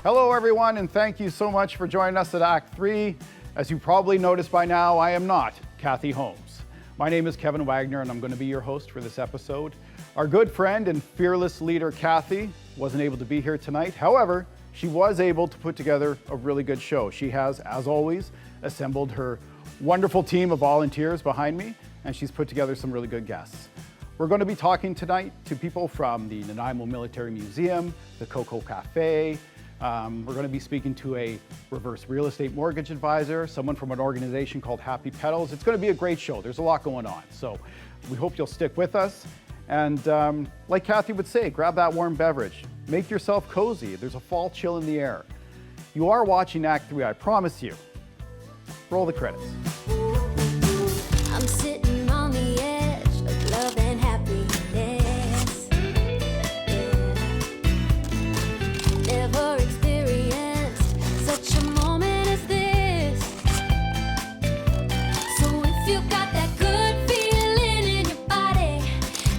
Hello everyone, and thank you so much for joining us at Act 3. As you probably noticed by now, I am not Kathy Holmes. My name is Kevin Wagner, and I'm going to be your host for this episode. Our good friend and fearless leader, Kathy, wasn't able to be here tonight. However, she was able to put together a really good show. She has, as always, assembled her wonderful team of volunteers behind me, and she's put together some really good guests. We're going to be talking tonight to people from the Nanaimo Military Museum, the Coco Café. We're going to be speaking to a reverse real estate mortgage advisor, someone from an organization called Happy Petals. It's going to be a great show. There's a lot going on. So we hope you'll stick with us. And like Kathy would say, grab that warm beverage. Make yourself cozy. There's a fall chill in the air. You are watching Act 3, I promise you. Roll the credits. I'm sitting on the edge of love and happiness. Never experienced such a moment as this. So if you got that good feeling in your body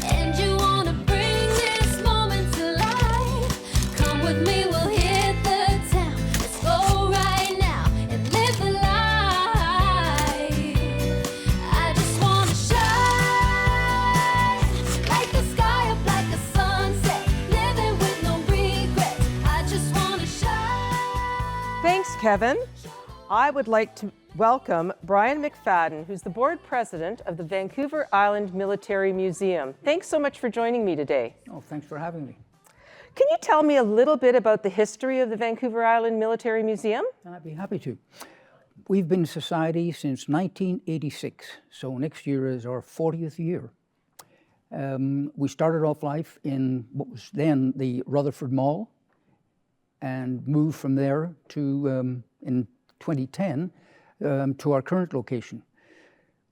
and you want to bring this moment to life, come with me, we'll hit the town. Let's go right now and live the life. I just want to shine like the sky up like a sunset, living with no regrets. I just want to shine. Thanks, Kevin. I would like to welcome Brian McFadden, who's the board president of the Vancouver Island Military Museum. Thanks so much for joining me today. Oh, thanks for having me. Can you tell me a little bit about the history of the Vancouver Island Military Museum? I'd be happy to. We've been a society since 1986, so next year is our 40th year. We started off life in what was then the Rutherford Mall and moved from there to, in 2010, to our current location.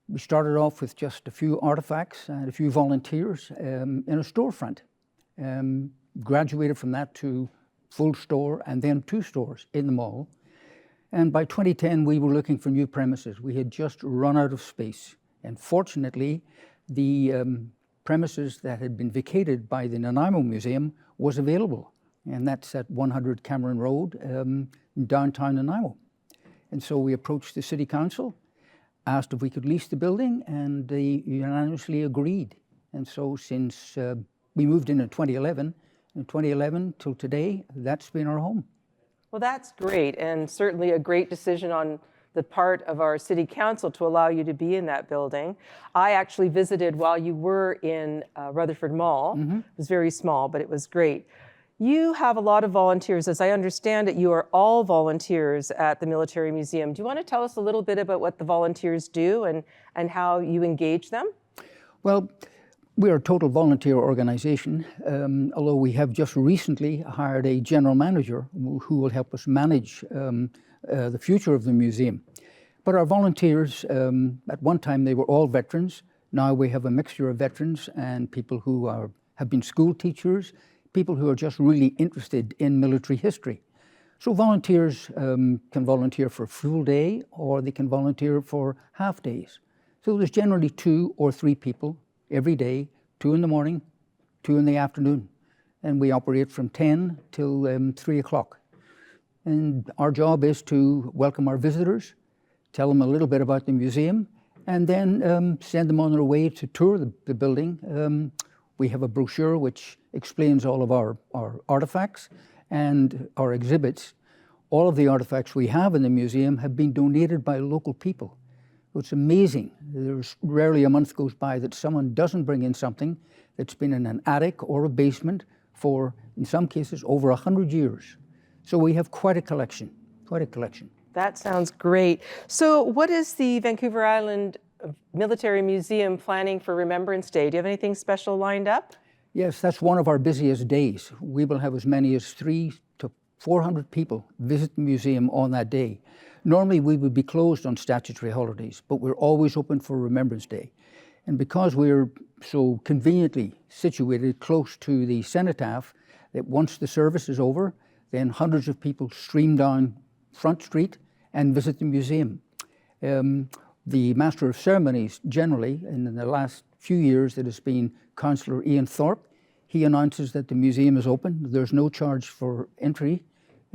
We started off with just a few artifacts and a few volunteers in a storefront. Graduated from that to full store and then 2 stores in the mall. And by 2010, we were looking for new premises. We had just run out of space. And fortunately, the premises that had been vacated by the Nanaimo Museum was available. And that's at 100 Cameron Road in downtown Nanaimo. And so we approached the city council, asked if we could lease the building, and they unanimously agreed. And so since we moved in 2011 till today, that's been our home. Well, that's great, and certainly a great decision on the part of our city council to allow you to be in that building. I actually visited while you were in Rutherford Mall. It was very small, but it was great. You have a lot of volunteers. As I understand it, you are all volunteers at the Military Museum. Do you want to tell us a little bit about what the volunteers do and how you engage them? Well, we are a total volunteer organization, although we have just recently hired a general manager who will help us manage the future of the museum. But our volunteers, at one time they were all veterans. Now we have a mixture of veterans and people who have been school teachers, people who are just really interested in military history. So volunteers can volunteer for a full day or they can volunteer for half days. So there's generally 2 or 3 people every day, 2 in the morning, 2 in the afternoon. And we operate from 10 till 3 o'clock. And our job is to welcome our visitors, tell them a little bit about the museum, and then send them on their way to tour the building. We have a brochure which explains all of our artifacts and our exhibits. All of the artifacts we have in the museum have been donated by local people. It's amazing. There's rarely a month goes by that someone doesn't bring in something that's been in an attic or a basement for, in some cases, over 100 years. So we have quite a collection, That sounds great. So what is the Vancouver Island Military Museum planning for Remembrance Day? Do you have anything special lined up? Yes, that's one of our busiest days. We will have as many as 300 to 400 people visit the museum on that day. Normally we would be closed on statutory holidays, but we're always open for Remembrance Day. And because we're so conveniently situated close to the cenotaph, that once the service is over, then hundreds of people stream down Front Street and visit the museum. The Master of Ceremonies generally, and in the last few years it has been Councillor Ian Thorpe. He announces that the museum is open. There's no charge for entry.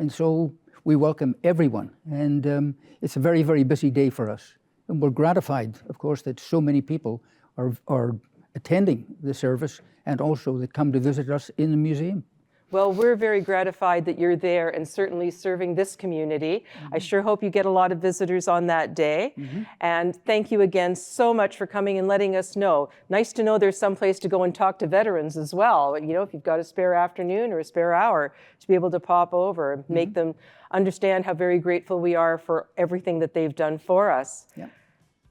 And so we welcome everyone. And it's a very, very busy day for us. And we're gratified, of course, that so many people are attending the service and also that come to visit us in the museum. Well, we're very gratified that you're there and certainly serving this community. I sure hope you get a lot of visitors on that day. And thank you again so much for coming and letting us know. Nice to know there's some place to go and talk to veterans as well. You know, if you've got a spare afternoon or a spare hour, to be able to pop over and make them understand how very grateful we are for everything that they've done for us. Yeah.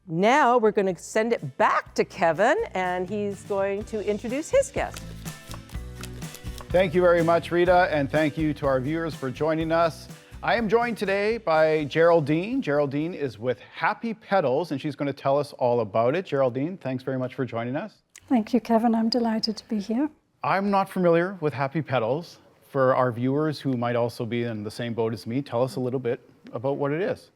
Now we're going to send it back to Kevin, and he's going to introduce his guest. Thank you very much, Rita, and thank you to our viewers for joining us. I am joined today by Geraldine. Geraldine is with Happy Petals, and she's going to tell us all about it. Geraldine, thanks very much for joining us. Thank you, Kevin. I'm delighted to be here. I'm not familiar with Happy Petals. For our viewers who might also be in the same boat as me, tell us a little bit about what it is.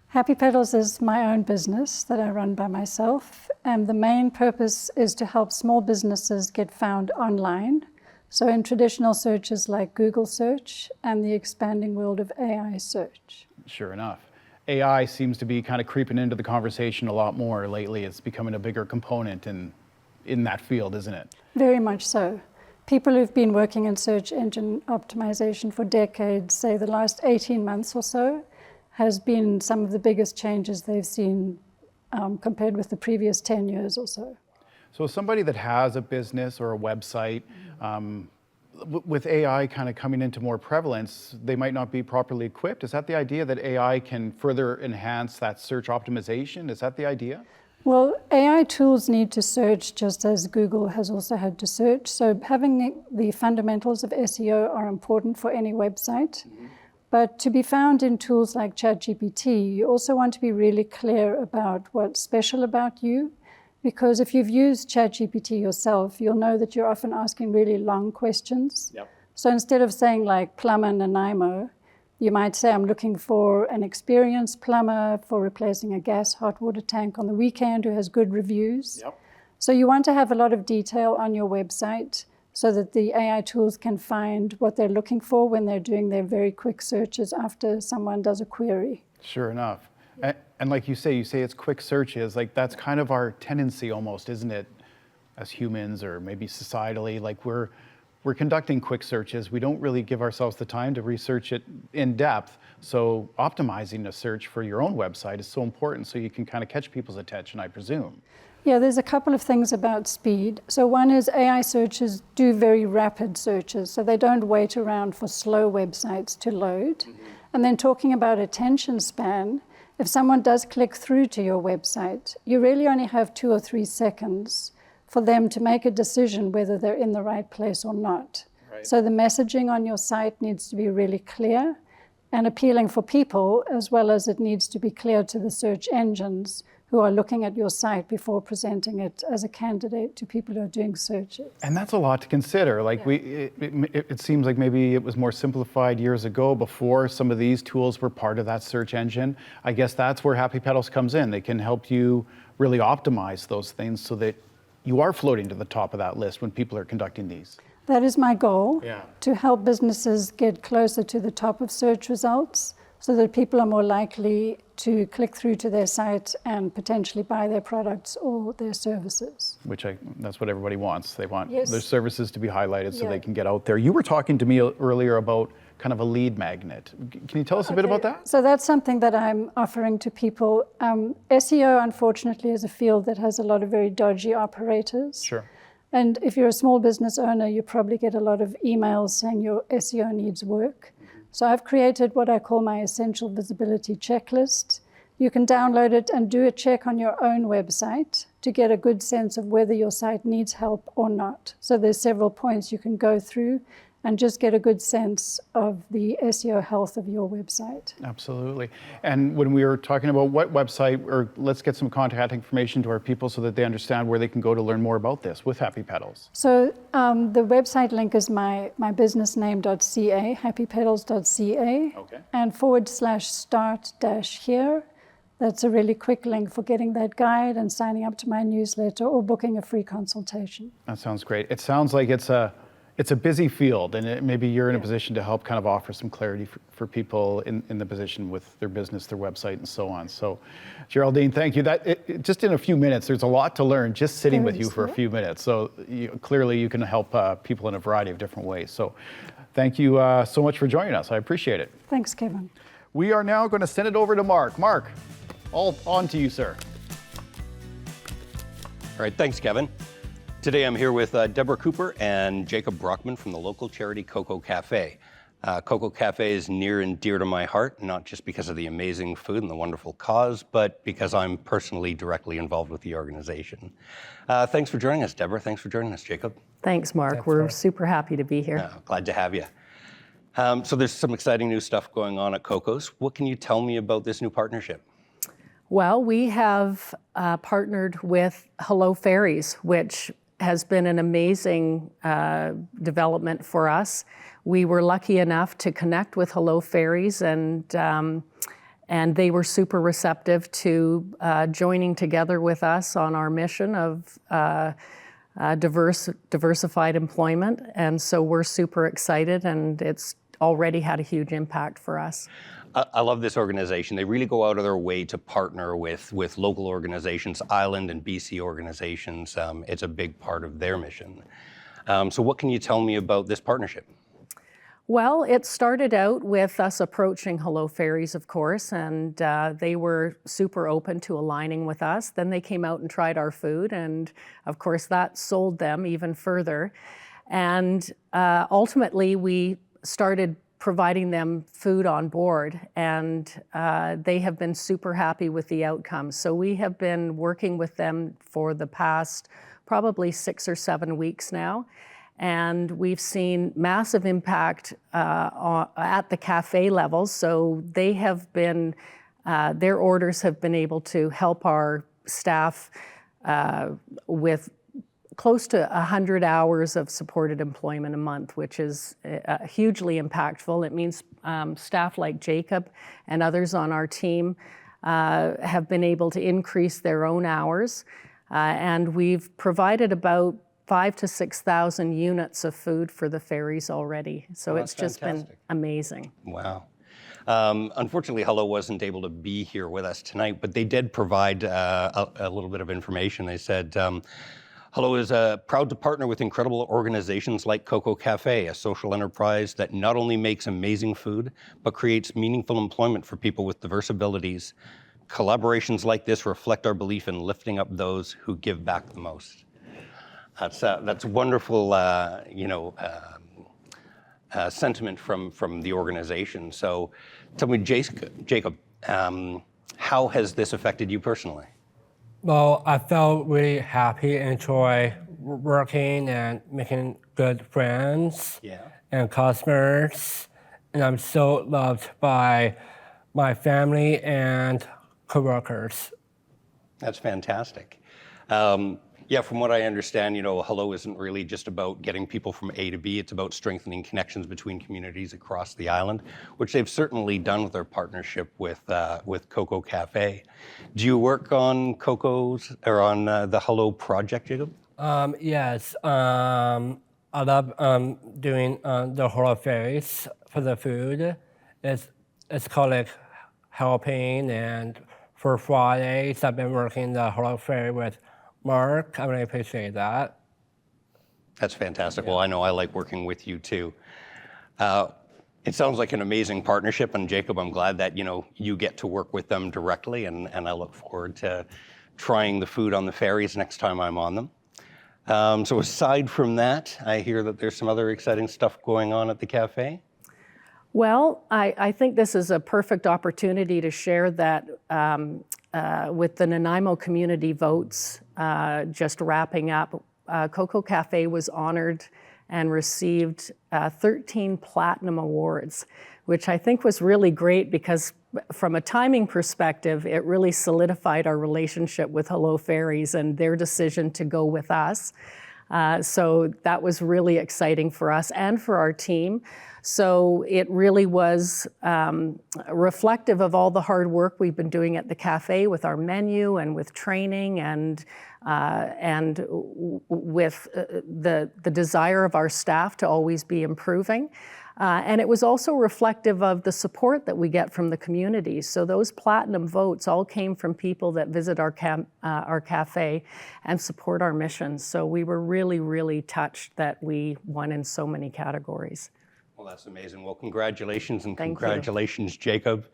Happy Petals is my own business that I run by myself, and the main purpose is to help small businesses get found online. So in traditional searches like Google search and the expanding world of AI search. Sure enough. AI seems to be kind of creeping into the conversation a lot more lately. It's becoming a bigger component in that field, isn't it? Very much so. People who've been working in search engine optimization for decades say the last 18 months or so has been some of the biggest changes they've seen compared with the previous 10 years or so. So somebody that has a business or a website, with AI kind of coming into more prevalence, they might not be properly equipped. Is that the idea, that AI can further enhance that search optimization? Is that the idea? Well, AI tools need to search just as Google has also had to search. So having the fundamentals of SEO are important for any website. But to be found in tools like ChatGPT, you also want to be really clear about what's special about you. Because if you've used ChatGPT yourself, you'll know that you're often asking really long questions. Yep. So instead of saying like plumber Nanaimo, you might say I'm looking for an experienced plumber for replacing a gas hot water tank on the weekend who has good reviews. Yep. So you want to have a lot of detail on your website so that the AI tools can find what they're looking for when they're doing their very quick searches after someone does a query. Sure enough. And like you say it's quick searches. Like that's kind of our tendency almost, isn't it? As humans, or maybe societally, like we're conducting quick searches. We don't really give ourselves the time to research it in depth. So optimizing a search for your own website is so important, so you can kind of catch people's attention, I presume. Yeah, there's a couple of things about speed. So one is AI searches do very rapid searches, so they don't wait around for slow websites to load. And then talking about attention span, if someone does click through to your website, you really only have 2 or 3 seconds for them to make a decision whether they're in the right place or not. Right. So the messaging on your site needs to be really clear and appealing for people, as well as it needs to be clear to the search engines who are looking at your site before presenting it as a candidate to people who are doing searches. And that's a lot to consider. Like it seems like maybe it was more simplified years ago before some of these tools were part of that search engine. I guess that's where Happy Petals comes in. They can help you really optimize those things so that you are floating to the top of that list when people are conducting these. That is my goal, Yeah. to help businesses get closer to the top of search results so that people are more likely to click through to their site and potentially buy their products or their services. That's what everybody wants. They want Yes. their services to be highlighted so Yeah. they can get out there. You were talking to me earlier about kind of a lead magnet. Can you tell us a bit about that? So that's something that I'm offering to people. SEO, unfortunately, is a field that has a lot of very dodgy operators. Sure. And if you're a small business owner, you probably get a lot of emails saying your SEO needs work. So I've created what I call my essential visibility checklist. You can download it and do a check on your own website to get a good sense of whether your site needs help or not. So there's several points you can go through and just get a good sense of the SEO health of your website. Absolutely. And when we were talking about what website, or let's get some contact information to our people so that they understand where they can go to learn more about this with Happy Petals. So the website link is my business name.ca, happypetals.ca, Okay. and /start-here. That's a really quick link for getting that guide and signing up to my newsletter or booking a free consultation. That sounds great. It sounds like it's a it's a busy field, and maybe you're in a position to help kind of offer some clarity for people in the position with their business, their website, and so on. So, Geraldine, thank you. Just in a few minutes, there's a lot to learn just sitting with you for a few minutes. So clearly you can help people in a variety of different ways. So thank you so much for joining us. I appreciate it. Thanks, Kevin. We are now going to send it over to Mark. Mark, all on to you, sir. All right, thanks, Kevin. Today I'm here with Deborah Cooper and Jacob Brauckmann from the local charity Coco Café. Coco Café is near and dear to my heart, not just because of the amazing food and the wonderful cause, but because I'm personally directly involved with the organization. Thanks for joining us, Deborah. Thanks for joining us, Jacob. Thanks, Mark. We're super happy to be here. Glad to have you. So there's some exciting new stuff going on at Coco's. What can you tell me about this new partnership? Well, we have partnered with Hello Ferries, which has been an amazing development for us. We were lucky enough to connect with Hello Ferries, and they were super receptive to joining together with us on our mission of diversified employment. And so we're super excited, and it's already had a huge impact for us. I love this organization. They really go out of their way to partner with local organizations, island and BC organizations. It's a big part of their mission. So what can you tell me about this partnership? Well, it started out with us approaching Hello Ferries, of course, and they were super open to aligning with us. Then they came out and tried our food, and of course that sold them even further. And ultimately we started providing them food on board, and they have been super happy with the outcome. So we have been working with them for the past probably 6 or 7 weeks now, and we've seen massive impact at the cafe level. So they have been, their orders have been able to help our staff with close to 100 hours of supported employment a month, which is hugely impactful. It means staff like Jacob and others on our team have been able to increase their own hours. And we've provided about 5,000 to 6,000 units of food for the ferries already. So it's just been amazing. Wow. Unfortunately, Hello wasn't able to be here with us tonight, but they did provide a little bit of information. They said, Hello is proud to partner with incredible organizations like Coco Café, a social enterprise that not only makes amazing food, but creates meaningful employment for people with diverse abilities. Collaborations like this reflect our belief in lifting up those who give back the most. That's wonderful, sentiment from the organization. So tell me, Jacob, how has this affected you personally? Well, I felt really happy, enjoy working and making good friends and customers. And I'm so loved by my family and coworkers. That's fantastic. Yeah, from what I understand, Hello isn't really just about getting people from A to B. It's about strengthening connections between communities across the island, which they've certainly done with their partnership with Coco Café. Do you work on Coco's or on the Hello project, Jacob? Yes, I love doing the Hello Ferries for the food. It's called like helping, and for Fridays I've been working the Hello Ferry with Mark. I really appreciate that. That's fantastic. Yeah. Well, I know I like working with you too. It sounds like an amazing partnership, and Jacob, I'm glad that you get to work with them directly, and I look forward to trying the food on the ferries next time I'm on them. So aside from that, I hear that there's some other exciting stuff going on at the cafe. Well, I think this is a perfect opportunity to share that with the Nanaimo community votes just wrapping up. Coco Café was honored and received 13 Platinum Awards, which I think was really great because from a timing perspective, it really solidified our relationship with Hello Ferries and their decision to go with us. So that was really exciting for us and for our team. So it really was reflective of all the hard work we've been doing at the cafe with our menu and with training and with the desire of our staff to always be improving. And it was also reflective of the support that we get from the community. So those platinum votes all came from people that visit our cafe and support our mission. So we were really, really touched that we won in so many categories. Well, that's amazing. Well, congratulations, and Thank you. congratulations, Jacob.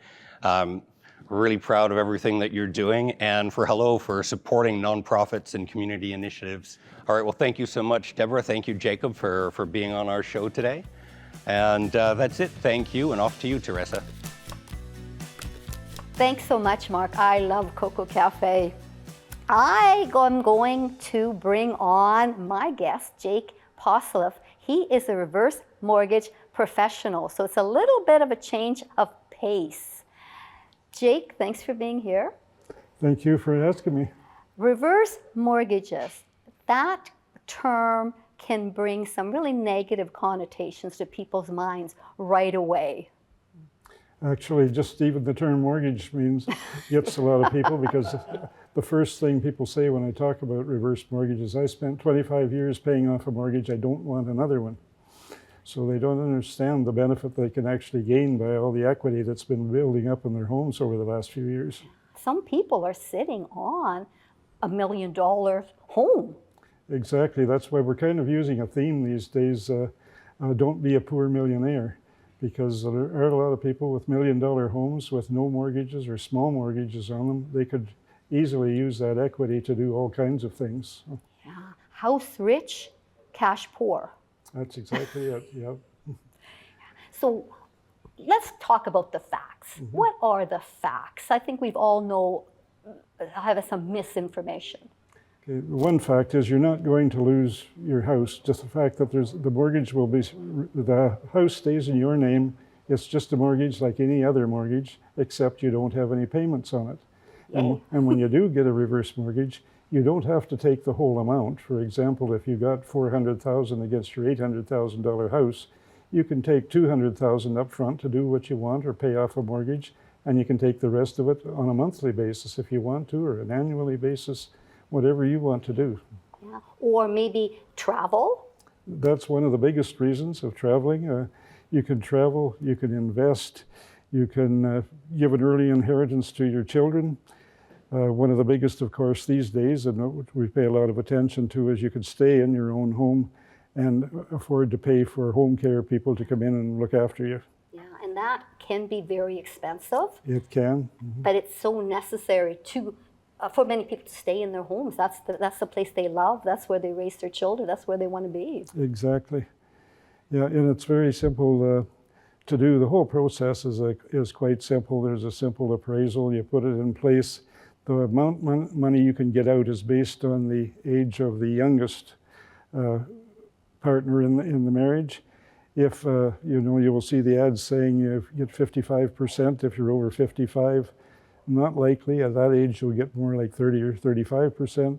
Really proud of everything that you're doing, and for Hello for supporting nonprofits and community initiatives. All right, well, thank you so much, Deborah. Thank you, Jacob, for being on our show today. And that's it. Thank you, and off to you, Teresa. Thanks so much, Mark. I love Coco Café. I'm going to bring on my guest, Jake Posliff. He is a reverse mortgage professional, so it's a little bit of a change of pace. Jake, thanks for being here. Thank you for asking me. Reverse mortgages, that term can bring some really negative connotations to people's minds right away. Actually, just even the term mortgage gets a lot of people, because the first thing people say when I talk about reverse mortgages, I spent 25 years paying off a mortgage, I don't want another one. So they don't understand the benefit they can actually gain by all the equity that's been building up in their homes over the last few years. Some people are sitting on $1 million home. Exactly, that's why we're kind of using a theme these days, don't be a poor millionaire, because there are a lot of people with $1 million homes with no mortgages or small mortgages on them. They could easily use that equity to do all kinds of things. Yeah. House rich, cash poor. That's exactly it, yeah. So let's talk about the facts. Mm-hmm. What are the facts? I think we've all have some misinformation. Okay, one fact is you're not going to lose your house. Just the fact that the mortgage will be, the house stays in your name. It's just a mortgage like any other mortgage, except you don't have any payments on it. And when you do get a reverse mortgage, you don't have to take the whole amount. For example, if you got $400,000 against your $800,000 house, you can take $200,000 up front to do what you want or pay off a mortgage, and you can take the rest of it on a monthly basis if you want to, or an annually basis, whatever you want to do. Yeah. Or maybe travel. That's one of the biggest reasons of traveling. You can travel, you can invest, you can give an early inheritance to your children. One of the biggest, of course, these days, and what we pay a lot of attention to, is you can stay in your own home and afford to pay for home care people to come in and look after you. Yeah, and that can be very expensive. It can. Mm-hmm. But it's so necessary for many people to stay in their homes. That's the place they love. That's where they raise their children. That's where they want to be. Exactly. Yeah, and it's very simple to do. The whole process is quite simple. There's a simple appraisal. You put it in place. The amount of money you can get out is based on the age of the youngest partner in the marriage. If you will see the ads saying you get 55% if you're over 55. Not likely. At that age, you'll get more like 30 or 35%.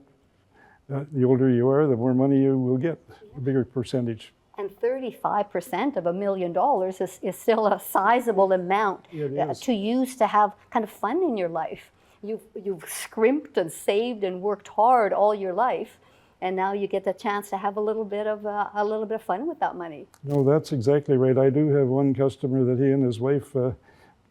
The older you are, the more money you will get, a bigger percentage. And 35% of $1 million is still a sizable amount to use to have kind of fun in your life. You've scrimped and saved and worked hard all your life, and now you get the chance to have a little bit of fun with that money. No, that's exactly right. I do have one customer that he and his wife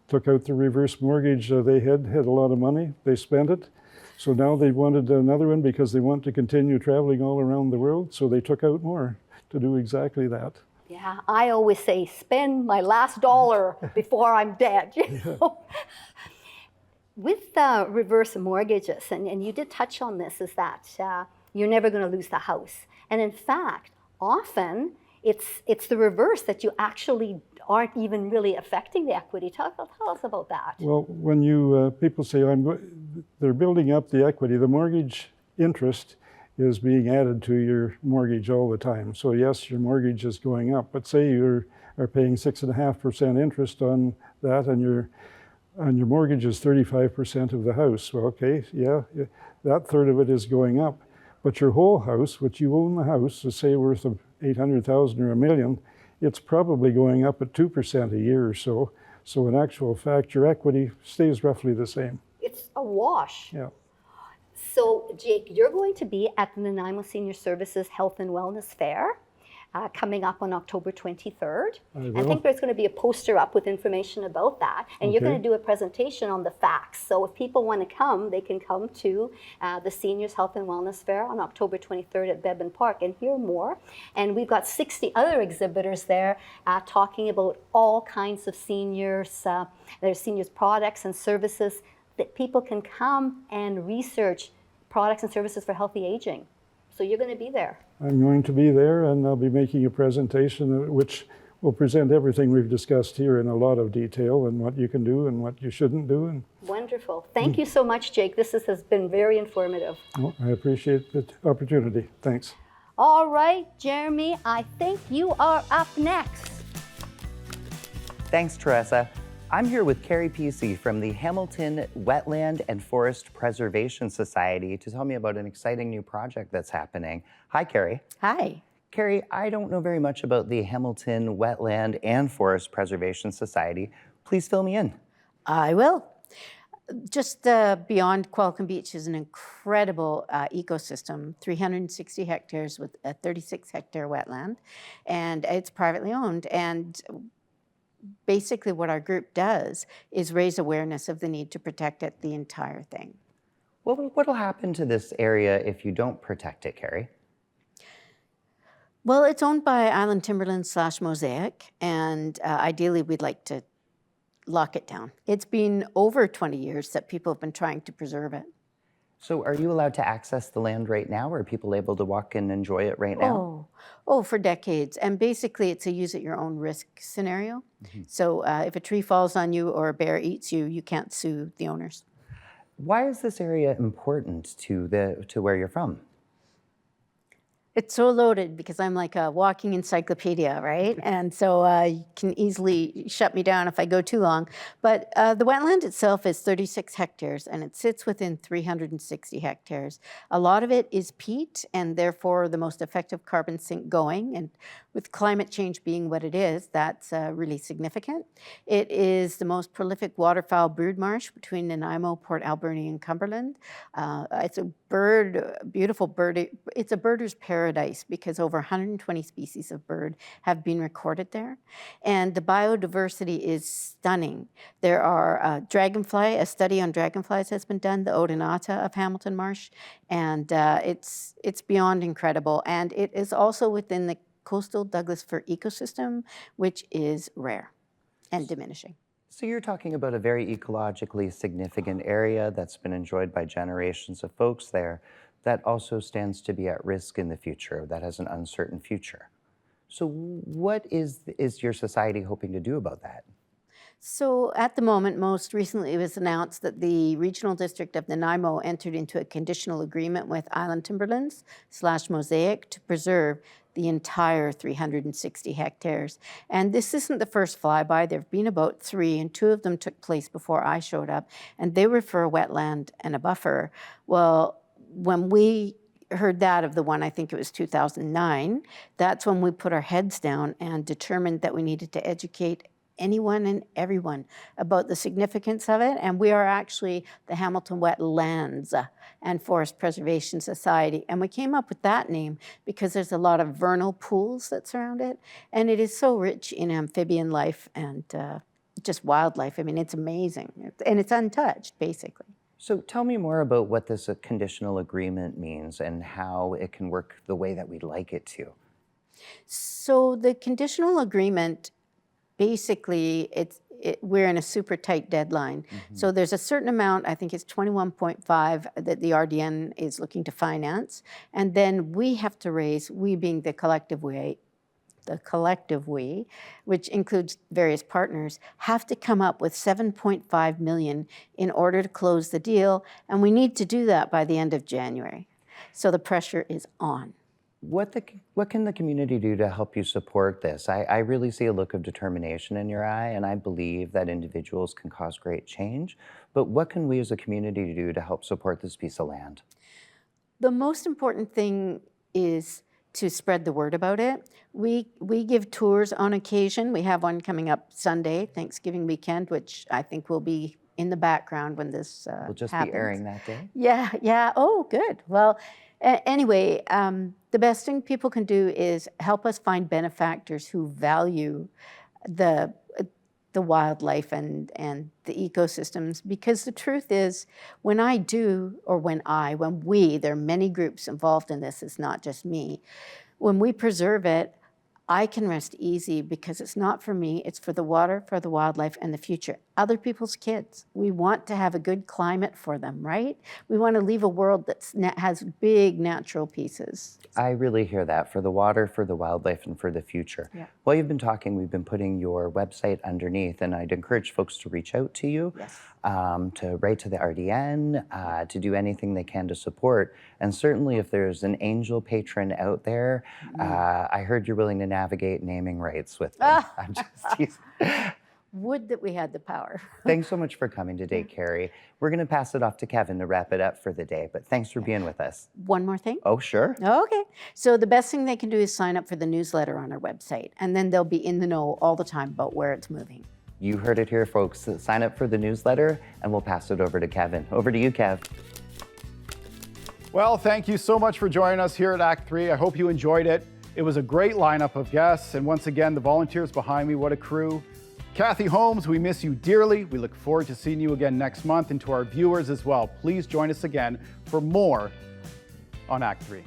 took out the reverse mortgage. They had a lot of money. They spent it. So now they wanted another one because they want to continue traveling all around the world. So they took out more to do exactly that. Yeah, I always say, spend my last dollar before I'm dead. You know? With reverse mortgages, and you did touch on this, is that you're never going to lose the house. And in fact, often it's the reverse, that you actually aren't even really affecting the equity. Tell us about that. Well, when you people say they're building up the equity, the mortgage interest is being added to your mortgage all the time. So yes, your mortgage is going up, but say you are paying 6.5% interest on that, and your mortgage is 35% of the house. Well, okay, yeah, that third of it is going up, but your whole house, which you own the house, is say worth $800,000 or $1 million, it's probably going up at 2% a year or so. So in actual fact, your equity stays roughly the same. It's a wash. Yeah. So, Jake, you're going to be at the Nanaimo Senior Services Health and Wellness Fair coming up on October 23rd. I think there's going to be a poster up with information about that. And you're going to do a presentation on the facts. So if people want to come, they can come to the Seniors Health and Wellness Fair on October 23rd at Beban Park and hear more. And we've got 60 other exhibitors there talking about all kinds of seniors, there's seniors products and services that people can come and research products and services for healthy aging. So you're going to be there. I'm going to be there, and I'll be making a presentation which will present everything we've discussed here in a lot of detail and what you can do and what you shouldn't do. And wonderful. Thank you so much, Jake. This has been very informative. well, I appreciate the opportunity. Thanks. All right, Jeremy, I think you are up next. Thanks, Teresa. I'm here with Carrie Pesey from the Hamilton Wetland and Forest Preservation Society to tell me about an exciting new project that's happening. Hi, Carrie. Hi. Carrie, I don't know very much about the Hamilton Wetland and Forest Preservation Society. Please fill me in. I will. Just beyond Qualicum Beach is an incredible ecosystem, 360 hectares with a 36-hectare wetland, and it's privately owned. And basically what our group does is raise awareness of the need to protect it, the entire thing. Well, what'll happen to this area if you don't protect it, Carrie? Well, it's owned by Island Timberland / Mosaic, and ideally we'd like to lock it down. It's been over 20 years that people have been trying to preserve it. So are you allowed to access the land right now? Or are people able to walk and enjoy it right now? Oh, for decades. And basically it's a use at your own risk scenario. Mm-hmm. So if a tree falls on you or a bear eats you, you can't sue the owners. Why is this area important to where you're from? It's so loaded because I'm like a walking encyclopedia, right? And so you can easily shut me down if I go too long. But the wetland itself is 36 hectares and it sits within 360 hectares. A lot of it is peat and therefore the most effective carbon sink going. And with climate change being what it is, that's really significant. It is the most prolific waterfowl brood marsh between Nanaimo, Port Alberni, and Cumberland. It's a beautiful bird. It's a birder's paradise because over 120 species of bird have been recorded there. And the biodiversity is stunning. There are dragonfly, a study on dragonflies has been done, the Odonata of Hamilton Marsh, and it's beyond incredible. And it is also within the coastal Douglas fir ecosystem, which is rare and diminishing. So you're talking about a very ecologically significant area that's been enjoyed by generations of folks there that also stands to be at risk in the future, that has an uncertain future. So what is your society hoping to do about that? So at the moment, most recently it was announced that the Regional District of Nanaimo entered into a conditional agreement with Island Timberlands / Mosaic to preserve the entire 360 hectares. And this isn't the first flyby. There have been about 3, and 2 of them took place before I showed up, and they were for a wetland and a buffer. Well, when we heard that of the one, I think it was 2009, that's when we put our heads down and determined that we needed to educate anyone and everyone about the significance of it. And we are actually the Hamilton Wetlands and Forest Preservation Society. And we came up with that name because there's a lot of vernal pools that surround it. And it is so rich in amphibian life and just wildlife. I mean, it's amazing. And it's untouched, basically. So tell me more about what this conditional agreement means and how it can work the way that we'd like it to. So the conditional agreement, basically, we're in a super tight deadline. Mm-hmm. So there's a certain amount, I think it's 21.5 that the RDN is looking to finance. And then we have to raise, we being the collective we, which includes various partners, have to come up with $7.5 million in order to close the deal. And we need to do that by the end of January. So the pressure is on. What can the community do to help you support this? I really see a look of determination in your eye, and I believe that individuals can cause great change. But what can we as a community do to help support this piece of land? The most important thing is to spread the word about it. We give tours on occasion. We have one coming up Sunday, Thanksgiving weekend, which I think will be in the background when this We'll just happens. be airing that day. Yeah. Oh, good. Well, anyway, the best thing people can do is help us find benefactors who value the wildlife and the ecosystems, because the truth is, when we, there are many groups involved in this, it's not just me, when we preserve it, I can rest easy because it's not for me, it's for the water, for the wildlife, and the future. Other people's kids. We want to have a good climate for them, right? We want to leave a world that has big natural pieces. I really hear that, for the water, for the wildlife, and for the future. Yeah. While you've been talking, we've been putting your website underneath, and I'd encourage folks to reach out to you, Yes. to write to the RDN, to do anything they can to support. And certainly if there's an angel patron out there, I heard you're willing to navigate naming rights with them. I'm just teasing. Would that we had the power. Thanks so much for coming today, Carrie. We're going to pass it off to Kevin to wrap it up for the day, but thanks for being with us. One more thing. Oh, sure. Okay. So the best thing they can do is sign up for the newsletter on our website, and then they'll be in the know all the time about where it's moving. You heard it here, folks. Sign up for the newsletter, and we'll pass it over to Kevin. Over to you, Kev. Well, thank you so much for joining us here at Act 3. I hope you enjoyed it. It was a great lineup of guests, and once again, the volunteers behind me, what a crew. Kathy Holmes, we miss you dearly. We look forward to seeing you again next month, and to our viewers as well. Please join us again for more on Act 3.